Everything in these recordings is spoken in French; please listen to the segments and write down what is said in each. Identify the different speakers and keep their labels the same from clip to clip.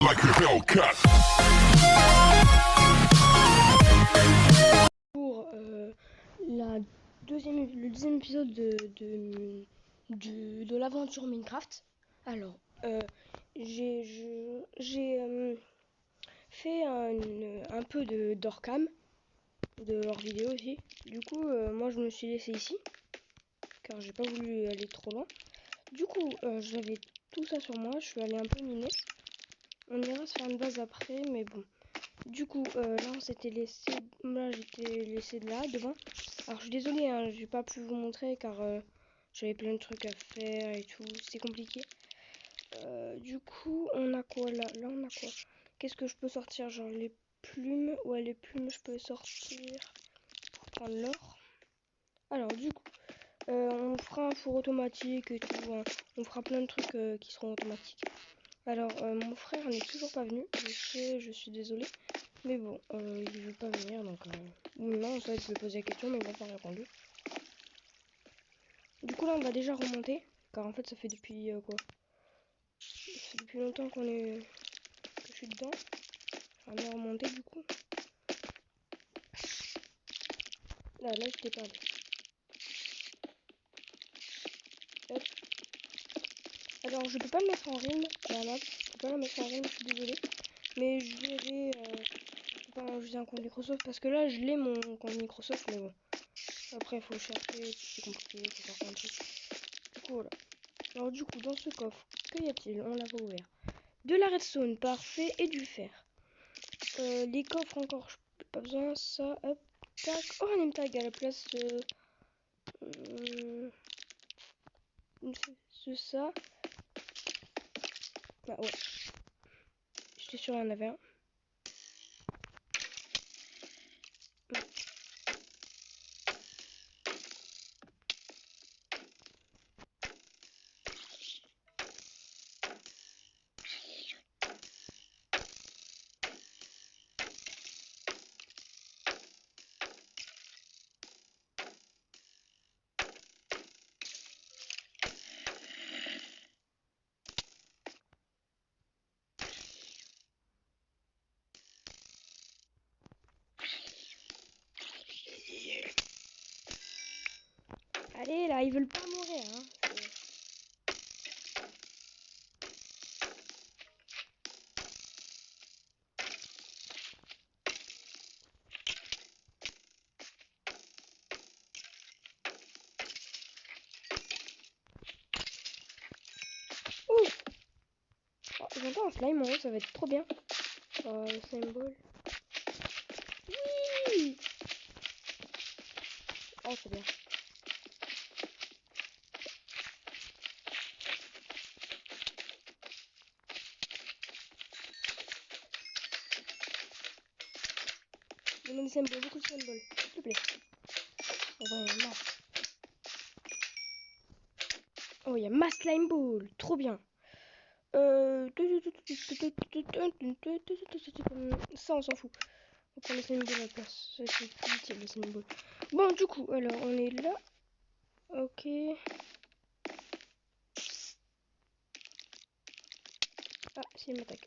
Speaker 1: like a Hellcat.
Speaker 2: Pour le deuxième épisode de l'aventure Minecraft. Alors, j'ai fait un peu d'Orcam, de hors vidéo aussi. Du coup, moi je me suis laissé ici, car j'ai pas voulu aller trop loin. Du coup, j'avais tout ça sur moi, je suis allé un peu miner. On ira se faire une base après, mais bon. Du coup, là on s'était laissé, là j'étais laissé de là, devant. Alors je suis désolée, hein, j'ai pas pu vous montrer car j'avais plein de trucs à faire et tout, c'est compliqué. Du coup, on a quoi là? Là on a quoi? Qu'est-ce que je peux sortir? Genre les plumes? Ouais, les plumes je peux sortir pour prendre l'or. Alors du coup, on fera un four automatique et tout, hein. On fera plein de trucs qui seront automatiques. Alors, mon frère n'est toujours pas venu, je sais, je suis désolée. Mais bon, il veut pas venir, donc... Non, en fait, je lui ai posé la question, mais il m'a pas répondu. Du coup, là, on va déjà remonter, car en fait, ça fait depuis, quoi? Ça fait depuis longtemps que je suis dedans. On est remonté, du coup. Là, j'étais pas allé. Hop. Alors, je peux pas le mettre en rime, la map. Je peux pas la mettre en rime, je suis désolée. Mais je verrai... je peux pas enregistrer un compte Microsoft, parce que là, je l'ai, mon compte Microsoft, mais bon. Après, il faut chercher, c'est compliqué, il faut faire plein de trucs. Du coup, voilà. Alors du coup, dans ce coffre, que y a-t-il? On l'a pas ouvert. De la redstone, parfait, et du fer. Les coffres encore, je n'ai pas besoin. Ça, hop, tac. Oh, un name tag à la place de ça. Ah ouais. J'étais sûr qu'il y en avait un. Allez, là, ils veulent pas mourir, hein. Ouh. Oh, j'entends un slime en haut, ça va être trop bien. Le slime ball. Oui. Oh, c'est bien. Donne-moi des slime balls, beaucoup de slime balls, s'il te plaît. Oh, ouais, il y a masse. Oh, il y a masse slime ball, trop bien. Ça, on s'en fout. On prend les symboles à la place. Ça, c'est plus utile, les symboles. Bon, du coup, alors, on est là. Ok. Ah, si, il m'attaque.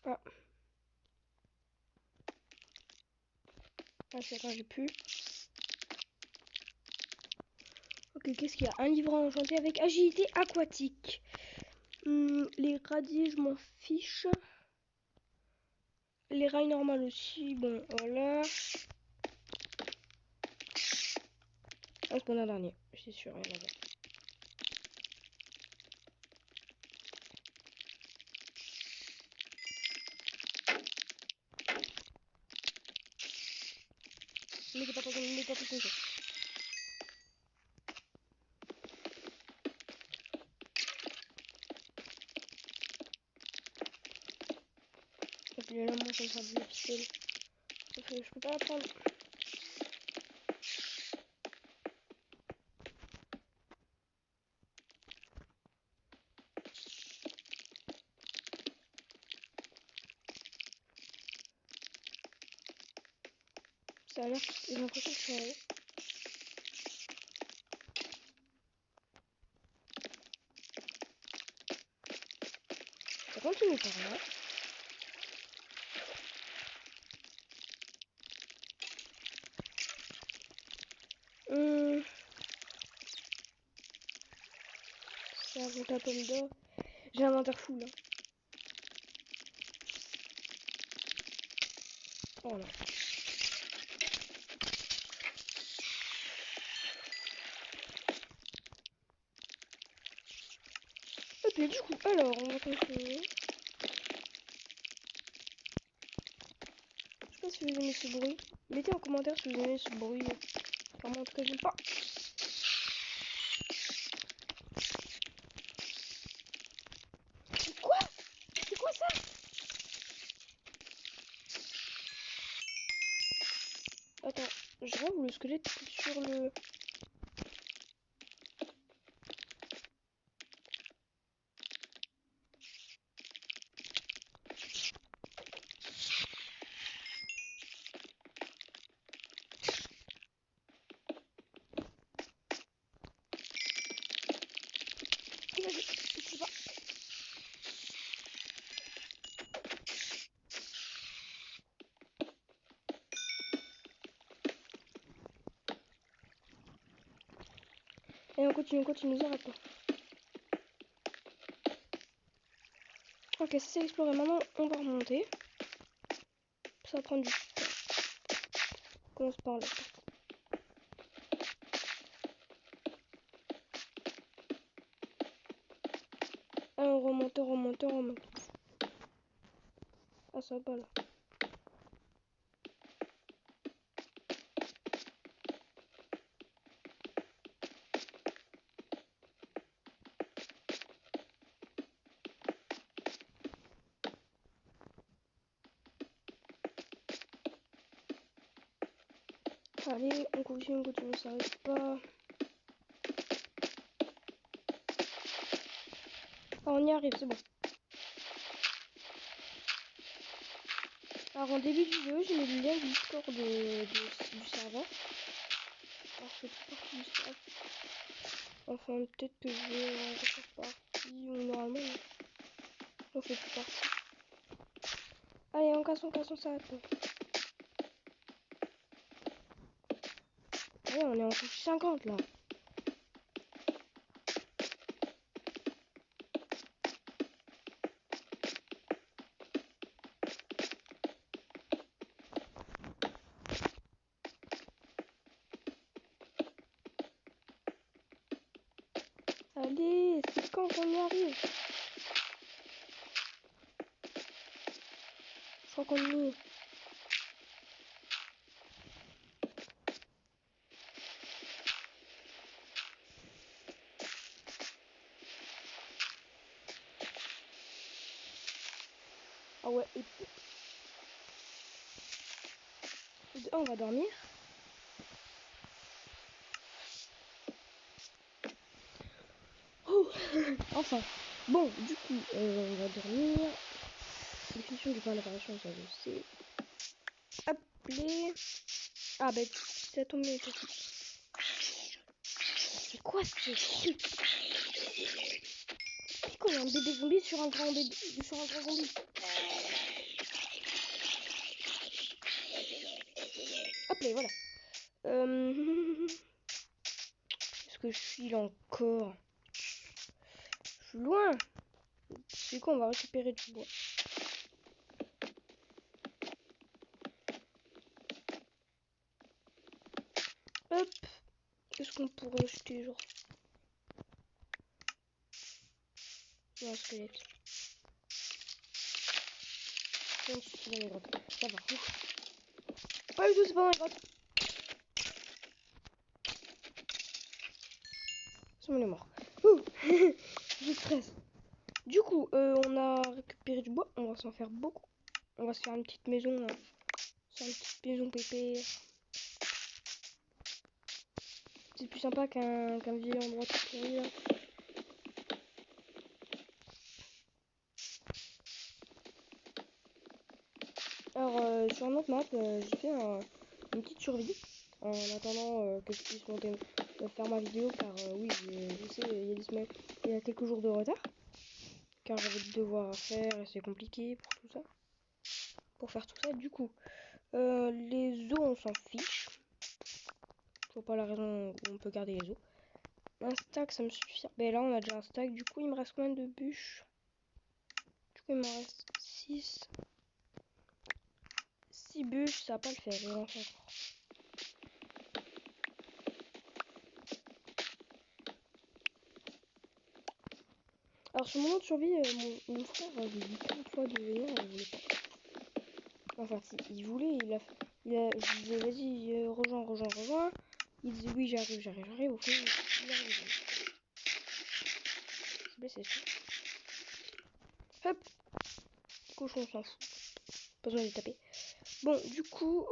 Speaker 2: Ah. Ah, c'est quand j'ai pu. Ok, qu'est-ce qu'il y a? Un livre enchanté avec agilité aquatique. Les radis, je m'en fiche. Les rails normales aussi. Bon, voilà. Ah, c'est mon dernier. C'est sûr, il y en a. Mais c'est pas trop comme ça. Et puis là, moi, ça me sera de la pistolet. Je peux pas la prendre. Ça a l'air. J'ai l'impression que c'est. continue par là. Ça invente la pomme d'or. J'ai un inventaire fou là. Oh non. Ok, du coup, alors on va continuer. Je sais pas si vous aimez ce bruit. Mettez en commentaire si vous aimez ce bruit. Car moi en tout cas j'aime pas. Quoi? C'est quoi ça? Attends, je vois où le squelette est sur le... Vas-y, je sais pas. Et on continue, on s'arrête pas. Ok, ça c'est exploré. Maintenant, on va remonter. Ça va prendre du temps. On commence par là. Allez, on remonte. Ah, ça va pas là. Allez, on continue, on s'arrête pas. Ah, on y arrive, c'est bon. Alors en début de vidéo, j'ai mis le lien du Discord du serveur. Alors je fais plus partie du serveur. Enfin peut-être que je vais en faire partie ou normalement on fait plus partie. Allez, on casse, on s'arrête pas. Ouais, on est en couche 50 là. Allez, c'est quand qu'on y arrive? Je crois qu'on y est. Ah ouais, et on va dormir. Oh enfin, bon, du coup, on va dormir. Définition du point d'apparition, ça je sais. Appeler. Ah bah, ça a tombé. C'est quoi ce truc? C'est quoi, un bébé zombie sur un grand bébé, sur un grand zombie? Appeler, voilà. Est-ce que je suis là encore? Je suis loin. C'est quoi, on va récupérer du bois. Hop. Qu'est-ce qu'on pourrait acheter, genre? Un squelette. Non, c'est dans les grottes. Ça va. Ouf. Pas du tout, c'est pas dans les grottes. C'est bon, il est mort. Ouh. Je stresse. Du coup, on a récupéré du bois. On va s'en faire beaucoup. On va se faire une petite maison. C'est une petite maison pépère. C'est plus sympa qu'un vieil endroit tout pourri là. Alors sur un autre map, j'ai fait une petite survie en attendant que je puisse faire ma vidéo car oui, je sais, il y a quelques jours de retard car j'avais des devoirs à faire et c'est compliqué pour tout ça. Pour faire tout ça, du coup, les os on s'en fiche. Je vois pas la raison où on peut garder les os. Un stack ça me suffit. Ben là on a déjà un stack, du coup il me reste combien de bûches? Du coup il me reste 6. 6 bûches, ça va pas le faire, il en faut encore. Alors sur mon mode de survie, mon frère, je lui ai dit plein de fois de venir, il voulait pas. Enfin, si, il voulait, je lui disais vas-y, rejoins. Il disait oui, j'arrive, au final, il arrive. C'est blessé, ça. Hop, cochon, on s'en fout. Pas besoin de les taper. Bon, du coup,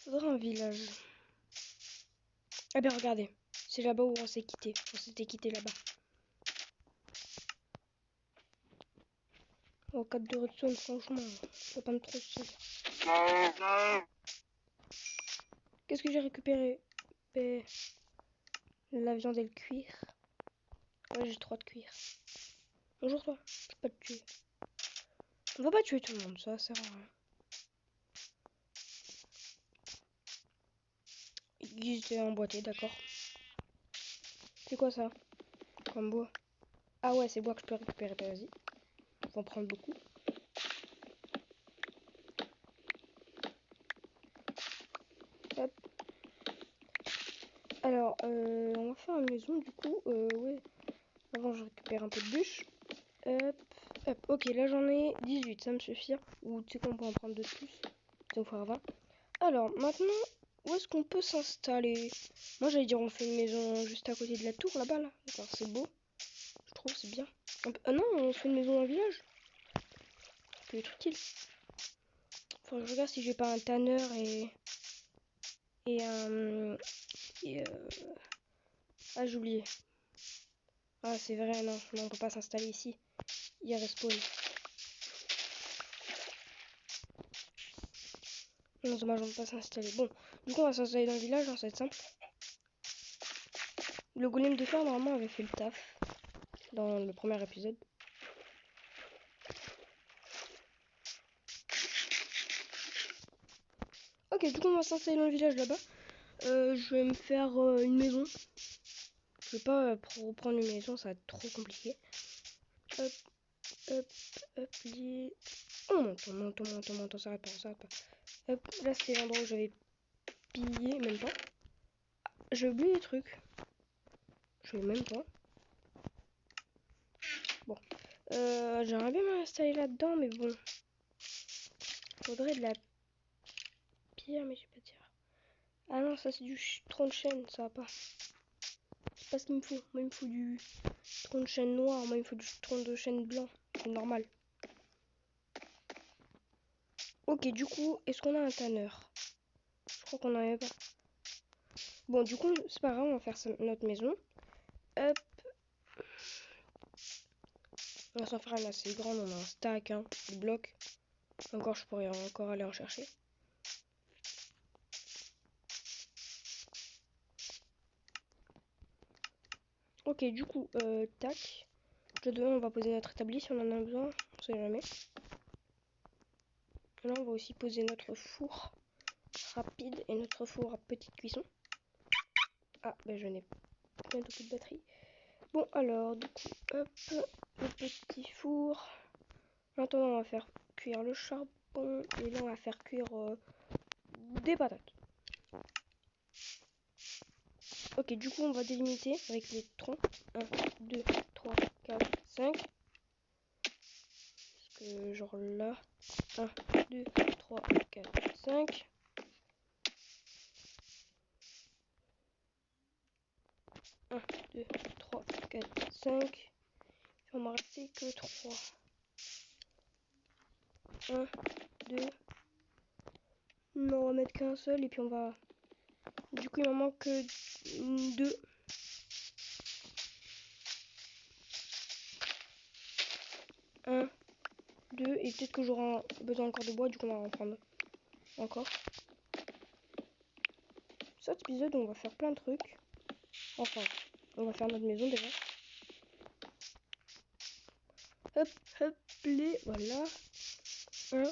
Speaker 2: faudrait un village. Ah ben regardez, c'est là-bas où on s'est quitté. On s'était quitté là-bas. En 4 de redstone, franchement, faut pas me trop se... Qu'est-ce que j'ai récupéré? Ben, la viande et le cuir. Ouais, j'ai 3 de cuir. Bonjour toi, je peux pas te tuer. On va pas tuer tout le monde, ça sert à rien. Ils étaient emboîtés, d'accord. C'est quoi ça? Comme bois. Ah ouais, c'est bois que je peux récupérer, bah, vas-y. Faut en prendre beaucoup. Hop. Alors, on va faire une maison, du coup, ouais. Avant, je récupère un peu de bûches. Hop, hop. Ok, là j'en ai 18, ça me suffit. Ou tu sais qu'on peut en prendre 2 de plus. Donc, faut avoir 20. Alors, maintenant, où est-ce qu'on peut s'installer? Moi, j'allais dire, on fait une maison juste à côté de la tour, là-bas, là. Alors, c'est beau. Je trouve, c'est bien. Ah non, on fait une maison dans le village. Ça peut être utile. Faut que je regarde si j'ai pas un tanneur et un... Ah, j'ai oublié. Ah, c'est vrai, non, on peut pas s'installer ici. Il y a respawn. Non, dommage, on peut pas s'installer. Bon, du coup, on va s'installer dans le village, hein, ça va être simple. Le golem de fer, normalement, avait fait le taf dans le premier épisode. Ok, du coup, on va s'installer dans le village là-bas. Je vais me faire une maison. Je vais pas reprendre une maison, ça va être trop compliqué. Hop, hop, hop, on monte, on s'arrête pas. Hop, là c'était l'endroit où j'avais pillé, même pas. J'ai oublié les trucs. Je vais même pas. Bon. J'aimerais bien m'installer là-dedans, mais bon. Faudrait de la pierre, mais je sais pas dire. Ah non, ça c'est du tronc de chêne, ça va pas. C'est pas ce qu'il me faut. Moi il me faut du tronc de chêne noir, moi il me faut du tronc de chêne blanc. C'est normal. Ok, du coup, est-ce qu'on a un tanneur? Je crois qu'on n'en avait pas. Bon, du coup, c'est pas grave, on va faire notre maison. Hop. On va s'en faire une assez grande, on a un stack, hein, de blocs. Encore, je pourrais encore aller en chercher. Ok, du coup, tac. Là-dedans, on va poser notre établi si on en a besoin, on sait jamais. Là, on va aussi poser notre four rapide et notre four à petite cuisson. Ah, ben je n'ai bientôt plus de batterie. Bon, alors, du coup, hop, le petit four. Maintenant, on va faire cuire le charbon et là, on va faire cuire des patates. Ok, du coup, on va délimiter avec les troncs. 1, 2, 3, 4, 5. Parce que, genre là, 1, 2, 3, 4, 5. 1, 2, 3, 4, 5. Il va m'en rester que 3. 1, 2. Non, on va mettre qu'un seul et puis on va... Du coup, il m'en manque que 2. 1, 2. Et peut-être que j'aurai besoin encore de bois, du coup, on va en prendre encore. cet épisode, on va faire plein de trucs. Enfin, on va faire notre maison déjà. Hop, hop, les voilà. 1,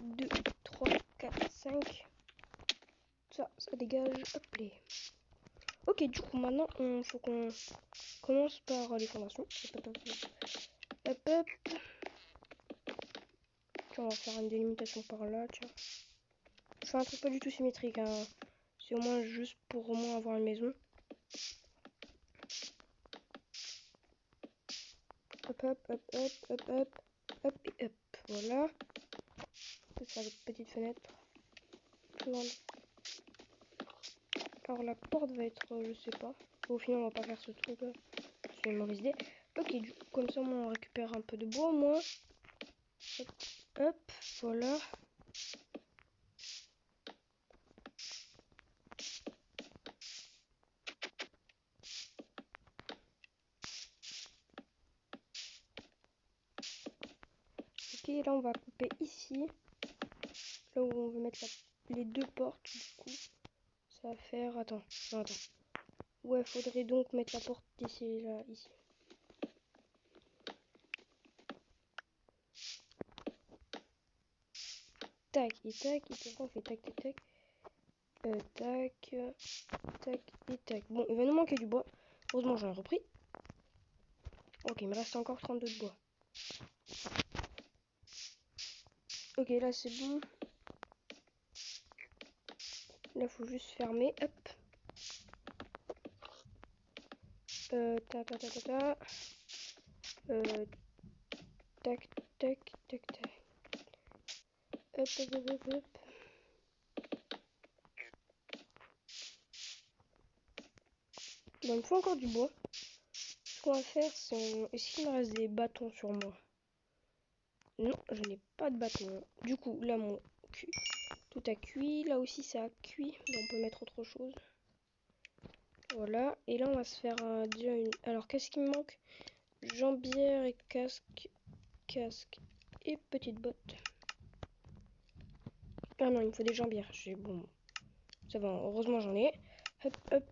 Speaker 2: 2, 3, 4, 5. Ça dégage. Hop, les. Ok, du coup, maintenant, il faut qu'on commence par les fondations. Hop, hop, hop. Hop, hop. Tiens, on va faire une délimitation par là, tiens. Je fais un truc pas du tout symétrique, hein. C'est au moins juste pour au moins avoir une maison. Hop, hop, hop, hop, hop, hop, hop, et hop. Voilà. On peut faire des petites fenêtres. Alors la porte va être, je sais pas. Au final, on va pas faire ce truc là. C'est une mauvaise idée. Ok, du coup, comme ça, on récupère un peu de bois au moins. Hop, hop, voilà. Ok, là, on va couper ici. Là où on veut mettre les deux portes, du coup. Ça va faire... Attends, non, attends. Ouais, faudrait donc mettre la porte d'ici, là, ici. Tac, et tac, et puis on fait tac, tac, tac. Tac, tac, et tac. Bon, il va nous manquer du bois. Heureusement, j'en ai repris. Ok, il me reste encore 32 de bois. Ok, là, c'est bon. Là, faut juste fermer. Hop. Ta, ta, ta, ta, ta. Tac, tac, tac, tac. Hop, hop, hop, hop, hop. Bon, il me faut encore du bois. Ce qu'on va faire, c'est... Est-ce qu'il me reste des bâtons sur moi? Non, je n'ai pas de bâtons. Du coup, là, mon cul. Tout a cuit. Là aussi, ça a cuit. Donc, on peut mettre autre chose. Voilà. Et là, on va se faire déjà une... Alors, qu'est-ce qui me manque? Jambière et casque. Casque et petites bottes. Ah non, il me faut des jambières. Bon, ça va, heureusement j'en ai. Hop, hop.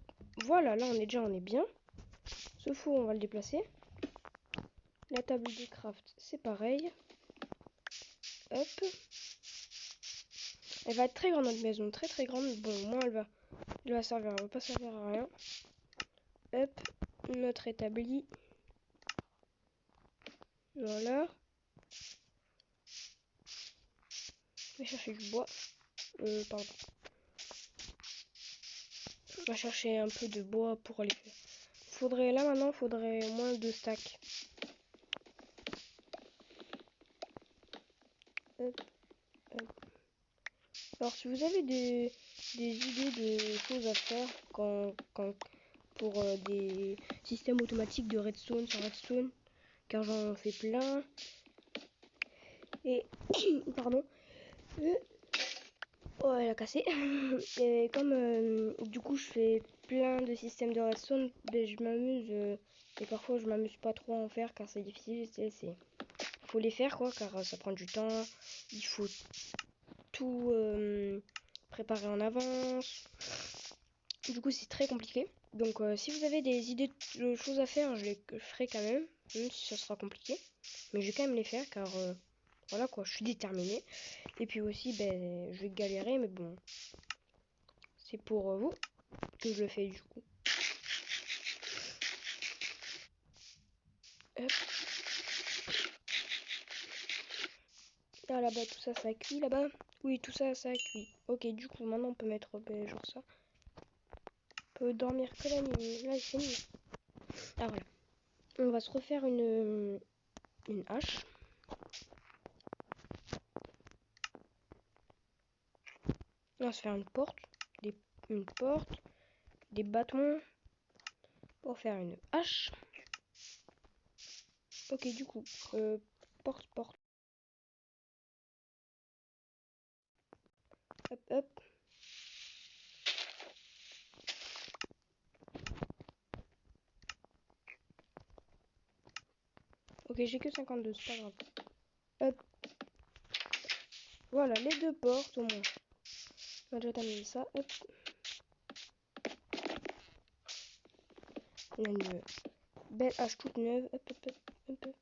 Speaker 2: Voilà, là on est bien. Ce four, on va le déplacer. La table de craft, c'est pareil. Hop. Elle va être très grande, notre maison, très très grande. Bon, au moins elle va servir, elle va pas servir à rien. Hop, notre établi. Voilà. Je vais chercher du bois. Pardon. On va chercher un peu de bois pour aller faire. Là maintenant, faudrait au moins 2 stacks. Hop, hop. Alors si vous avez des idées de choses à faire pour des systèmes automatiques de redstone sur redstone, car j'en fais plein. Et pardon. Oh, elle a cassé. Et comme du coup je fais plein de systèmes de redstone, ben, je m'amuse. Et parfois je m'amuse pas trop à en faire car c'est difficile. Faut les faire quoi, car ça prend du temps. Il faut tout préparer en avance. Du coup, c'est très compliqué. Donc, si vous avez des idées de choses à faire, je les ferai quand même si ça sera compliqué. Mais je vais quand même les faire car voilà quoi, je suis déterminée. Et puis aussi, ben, je vais galérer, mais bon, c'est pour vous que je le fais du coup. Hop. Ah là-bas, tout ça, ça a cuit là-bas. Oui, tout ça, ça a cuit. Ok, du coup, maintenant on peut mettre ben, genre ça. On peut dormir que la nuit. Là, c'est nuit. Ah voilà. On va se refaire une hache. On va se faire une porte. Une porte. Des bâtons. Pour faire une hache. Ok, du coup, porte. Hop, hop. Ok, j'ai que 52, c'est pas grave. Hop. Voilà, les deux portes au moins. On a déjà terminé ça. Hop. On a une belle hache toute neuve. Hop, hop, hop, hop, hop.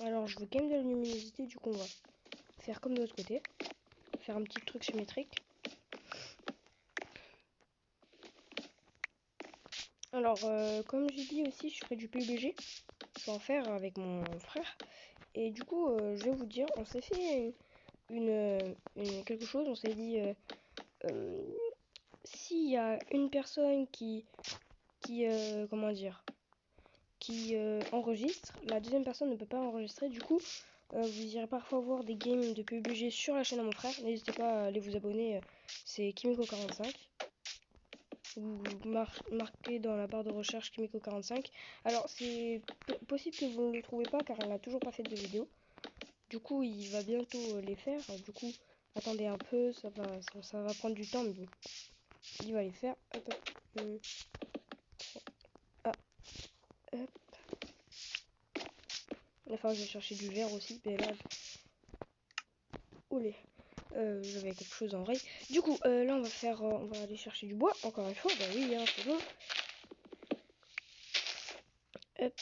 Speaker 2: Alors je veux quand même de la luminosité, du coup on va faire comme de l'autre côté. Faire un petit truc symétrique. Alors comme j'ai dit aussi, je ferai du PUBG. Je vais en faire avec mon frère. Et du coup je vais vous dire, on s'est fait quelque chose. On s'est dit s'il y a une personne qui comment dire, qui enregistre, la deuxième personne ne peut pas enregistrer. Du coup vous irez parfois voir des games de PUBG sur la chaîne à mon frère. N'hésitez pas à aller vous abonner. C'est Kimiko45. Vous marquez dans la barre de recherche Kimiko45. Alors c'est possible que vous ne le trouvez pas car elle n'a toujours pas fait de vidéo. Du coup il va bientôt les faire. Du coup attendez un peu, ça va prendre du temps, mais bon, il va les faire. Hop, hop. Ah, hop. Enfin je vais chercher du verre aussi, mais là oulé, j'avais quelque chose en vrai. Du coup là on va aller chercher du bois encore une fois. Bah oui hein, c'est bon. Hop,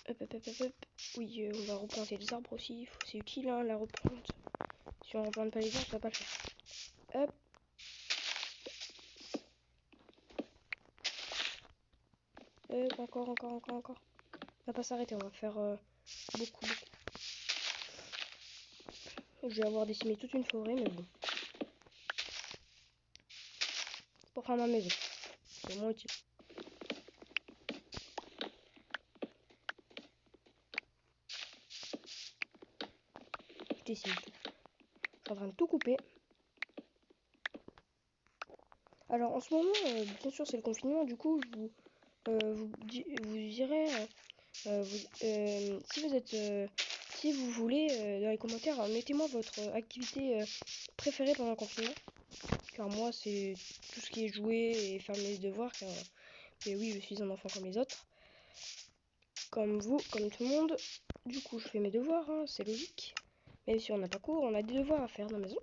Speaker 2: hop, hop, hop, hop. Oui, on va replanter les arbres aussi. C'est utile hein, la replante. Si on replante pas les arbres, ça va pas le faire. Hop. Hop, encore. On va pas s'arrêter, on va faire beaucoup. Je vais avoir décimé toute une forêt, mais bon. C'est pour faire ma maison. C'est moins utile. Je décime tout. Je suis en train de tout couper. Alors en ce moment, bien sûr c'est le confinement, du coup vous irez, si vous voulez, dans les commentaires, mettez-moi votre activité préférée pendant le confinement. Car moi c'est tout ce qui est jouer et faire mes devoirs, car mais oui je suis un enfant comme les autres. Comme vous, comme tout le monde. Du coup je fais mes devoirs, hein, c'est logique. Même si on n'a pas cours, on a des devoirs à faire dans la maison.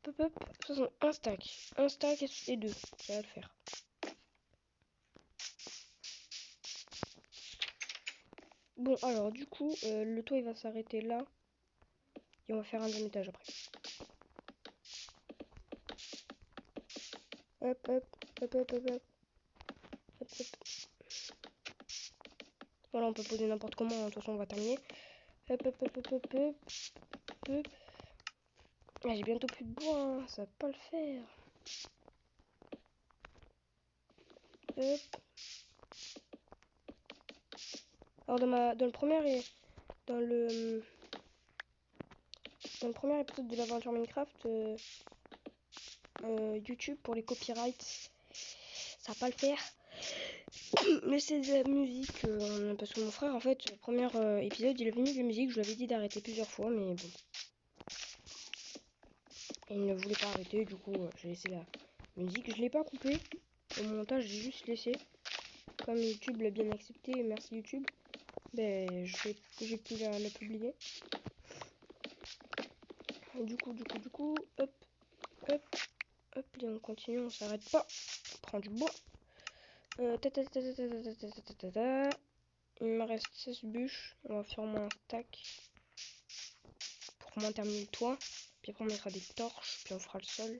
Speaker 2: Hop. De toute façon, un stack et deux, ça va le faire. Bon, alors du coup, le toit il va s'arrêter là. Et on va faire un deuxième étage après. Hop. Voilà, on peut poser n'importe comment, hein, de toute façon on va terminer. Hop. Ah, j'ai bientôt plus de bois, hein, ça va pas le faire. Hop. Alors dans le premier épisode de l'aventure Minecraft, YouTube pour les copyrights, ça va pas le faire. Mais c'est de la musique, parce que mon frère en fait, le premier épisode il avait mis de la musique, je lui avais dit d'arrêter plusieurs fois, mais bon. Il ne voulait pas arrêter, du coup j'ai laissé la musique, je l'ai pas coupé. Au montage j'ai juste laissé. Comme YouTube l'a bien accepté, merci YouTube. Ben j'ai pu la publier. Du coup, hop, et on continue, on s'arrête pas. On prend du bois. Il me reste 16 bûches. On va faire au moins un stack. Pour au moins terminer le toit. Puis après on mettra des torches. Puis on fera le sol.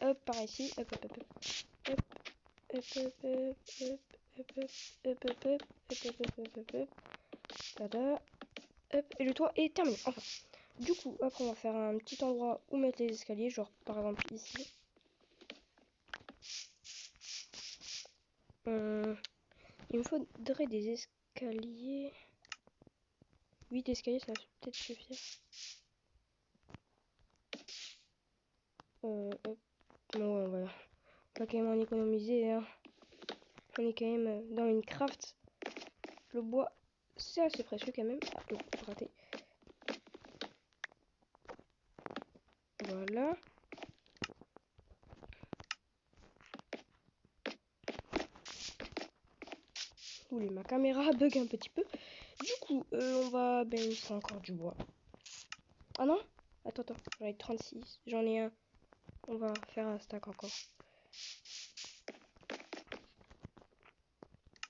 Speaker 2: Hop, par ici. Hop. Tada. Hop, et le toit est terminé. Enfin. Du coup, après on va faire un petit endroit où mettre les escaliers. Genre par exemple ici. Il me faudrait des escaliers. 8 escaliers, ça va peut-être suffire. Hop. Bon, ouais, voilà. On va quand même en économiser. Hein. On est quand même dans Minecraft. Le bois, c'est assez précieux quand même. Ah, non, raté. Voilà. Oulé, ma caméra bug un petit peu. Du coup, on va... Ben, il faut encore du bois. Ah non? Attends, j'en ai 36. J'en ai un. On va faire un stack encore.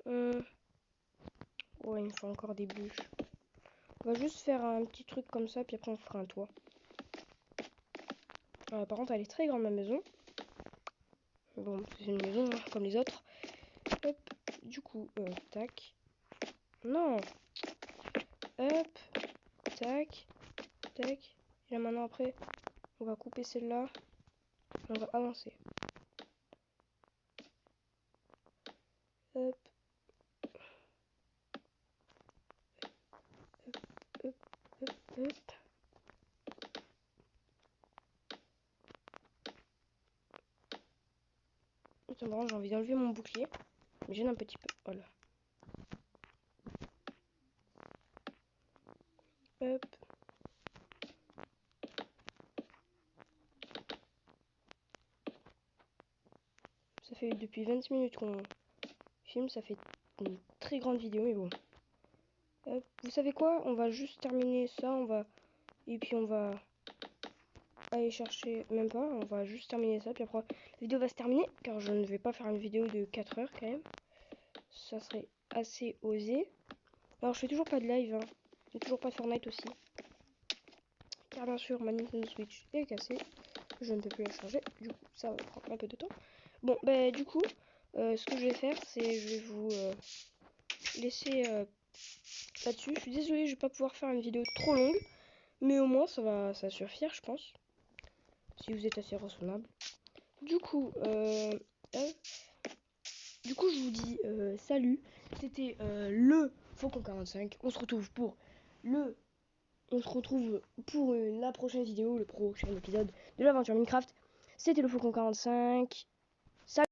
Speaker 2: Ouais, il me faut encore des bûches. On va juste faire un petit truc comme ça, puis après on fera un toit. Par contre, elle est très grande, ma maison. Bon, c'est une maison hein, comme les autres. Hop, du coup, tac. Non. Hop, tac, tac. Et là maintenant après, on va couper celle-là. On va avancer. Hop. Hop, hop, hop. C'est marrant, j'ai envie d'enlever mon bouclier. Mais gêne un petit peu. Voilà. Hop. Ça fait depuis 26 minutes qu'on filme. Ça fait une très grande vidéo, mais bon. Hop. Vous savez quoi? On va juste terminer ça. Et puis on va aller chercher... Même pas. On va juste terminer ça. Puis après, la vidéo va se terminer. Car je ne vais pas faire une vidéo de 4 heures quand même. Ça serait assez osé. Alors je fais toujours pas de live. Hein. Je fais toujours pas de Fortnite aussi. Car bien sûr, ma Nintendo Switch est cassée. Je ne peux plus la charger. Du coup, ça va prendre un peu de temps. Bon, bah du coup, ce que je vais faire, c'est je vais vous laisser là-dessus. Je suis désolée, je vais pas pouvoir faire une vidéo trop longue. Mais au moins, ça va suffire, je pense. Si vous êtes assez raisonnable. Du coup, je vous dis salut. C'était le Faucon 45. On se retrouve pour la prochaine vidéo, le prochain épisode de l'aventure Minecraft. C'était le Faucon 45. Salut.